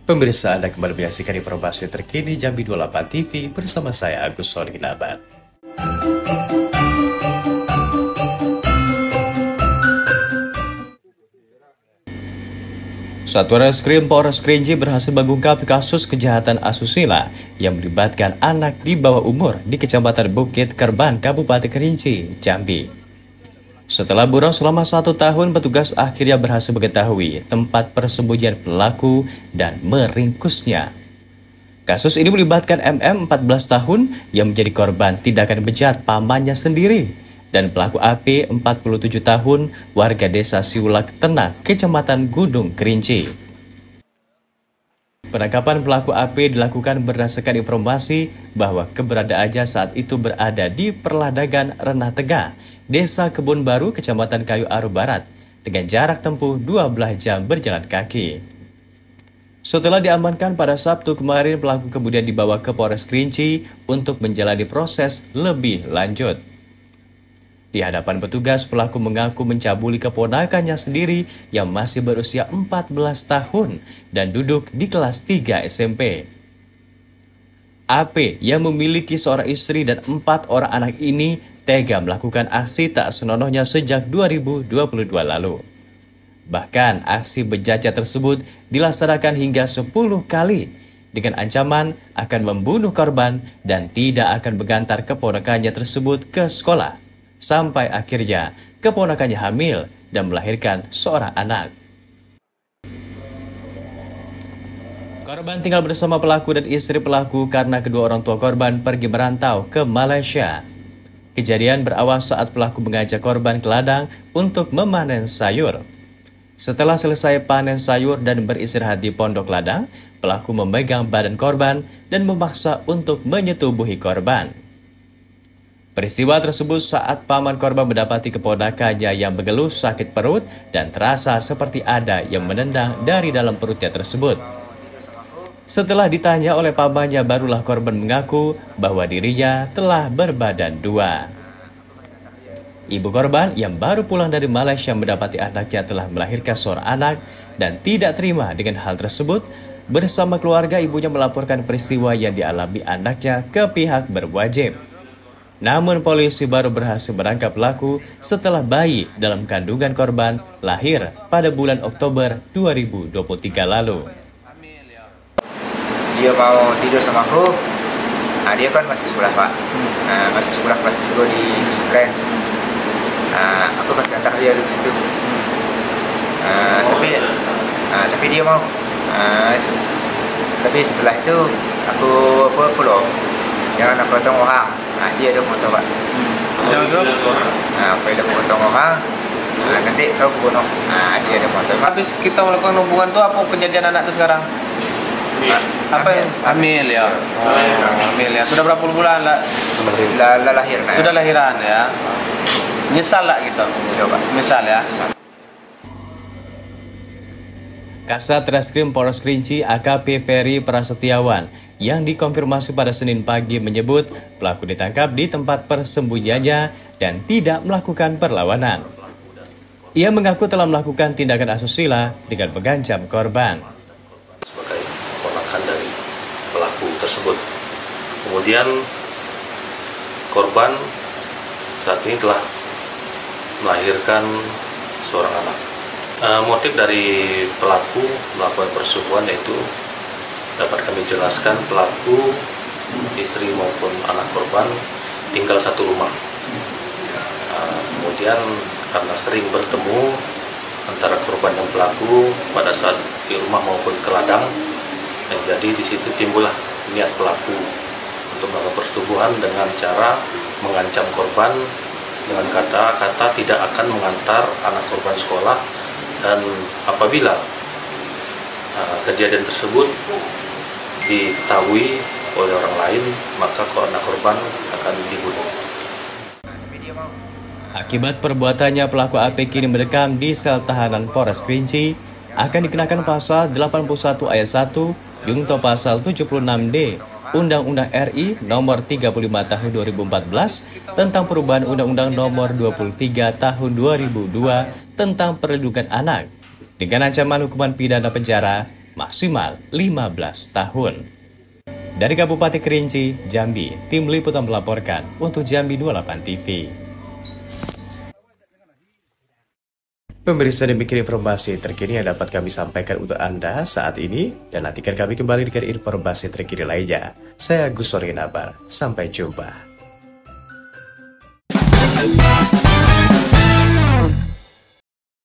Pemirsa, Anda kembali menyaksikan informasi terkini Jambi 28 TV bersama saya Agus Solinabat. Satuan Reskrim Polres Kerinci berhasil mengungkap kasus kejahatan asusila yang melibatkan anak di bawah umur di Kecamatan Bukit Kerban, Kabupaten Kerinci, Jambi. Setelah buron selama 1 tahun, petugas akhirnya berhasil mengetahui tempat persembunyian pelaku dan meringkusnya. Kasus ini melibatkan MM 14 tahun yang menjadi korban tindakan bejat pamannya sendiri dan pelaku AP 47 tahun warga desa Siulak Tenang, Kecamatan Gunung Kerinci. Penangkapan pelaku AP dilakukan berdasarkan informasi bahwa keberadaannya saat itu berada di Perladagan Renah Tengah, Desa Kebun Baru, Kecamatan Kayu Aru Barat, dengan jarak tempuh 12 jam berjalan kaki. Setelah diamankan pada Sabtu kemarin, pelaku kemudian dibawa ke Polres Kerinci untuk menjalani proses lebih lanjut. Di hadapan petugas, pelaku mengaku mencabuli keponakannya sendiri yang masih berusia 14 tahun dan duduk di kelas 3 SMP. AP yang memiliki seorang istri dan 4 orang anak ini tega melakukan aksi tak senonohnya sejak 2022 lalu. Bahkan aksi bejatnya tersebut dilaksanakan hingga 10 kali dengan ancaman akan membunuh korban dan tidak akan mengantar keponakannya tersebut ke sekolah. Sampai akhirnya keponakannya hamil dan melahirkan seorang anak. Korban tinggal bersama pelaku dan istri pelaku karena kedua orang tua korban pergi merantau ke Malaysia. Kejadian berawal saat pelaku mengajak korban ke ladang untuk memanen sayur. Setelah selesai panen sayur dan beristirahat di pondok ladang, pelaku memegang badan korban dan memaksa untuk menyetubuhi korban. Peristiwa tersebut saat paman korban mendapati keponakannya yang mengeluh sakit perut dan terasa seperti ada yang menendang dari dalam perutnya tersebut. Setelah ditanya oleh pamannya, barulah korban mengaku bahwa dirinya telah berbadan 2. Ibu korban yang baru pulang dari Malaysia mendapati anaknya telah melahirkan seorang anak dan tidak terima dengan hal tersebut. Bersama keluarga, ibunya melaporkan peristiwa yang dialami anaknya ke pihak berwajib. Namun polisi baru berhasil menangkap pelaku setelah bayi dalam kandungan korban lahir pada bulan Oktober 2023 lalu. Dia mau tidur sama aku, dia kan masih sekolah Pak, masih sekolah kelas 3 di pesantren. Aku kasih antar dia di situ, tapi dia mau. Tapi setelah itu aku pulang, jangan aku potong orang. Dia ada foto Pak. Apa ada potong orang? Nanti kau bunuh. Dia ada foto. Habis kita melakukan hubungan tuh apa kejadian anak tuh sekarang? Apa yang hamil ya? Hamil ya. Sudah berapa bulan lah? Lahir. Sudah lahiran ya. Nyesal lah gitu. Coba. Misal ya. Kasat Reskrim Polres Kerinci AKP Ferry Prasetyawan yang dikonfirmasi pada Senin pagi menyebut pelaku ditangkap di tempat persembunyiannya dan tidak melakukan perlawanan. Ia mengaku telah melakukan tindakan asusila dengan mengancam korban. Sebagai keponakan dari pelaku tersebut. Kemudian korban saat ini telah melahirkan seorang anak. Motif dari pelaku melakukan persetubuhan yaitu dapat kami jelaskan pelaku, istri maupun anak korban tinggal satu rumah. Kemudian karena sering bertemu antara korban dan pelaku pada saat di rumah maupun ke ladang, jadi di situ timbullah niat pelaku untuk melakukan persetubuhan dengan cara mengancam korban dengan kata-kata tidak akan mengantar anak korban sekolah. Dan apabila kejadian tersebut diketahui oleh orang lain, maka anak korban akan dibunuh. Akibat perbuatannya, pelaku AP kini mendekam di sel tahanan Polres Kerinci, akan dikenakan pasal 81 ayat 1 junto pasal 76D Undang-Undang RI Nomor 35 Tahun 2014 tentang perubahan Undang-Undang Nomor 23 Tahun 2002 tentang perlindungan anak dengan ancaman hukuman pidana penjara maksimal 15 tahun. Dari Kabupaten Kerinci, Jambi, Tim Liputan melaporkan untuk Jambi 28 TV. Pemirsa, demikian informasi terkini yang dapat kami sampaikan untuk Anda saat ini, dan nantikan kami kembali dengan informasi terkini lainnya. Saya Gus Sorinabar, sampai jumpa.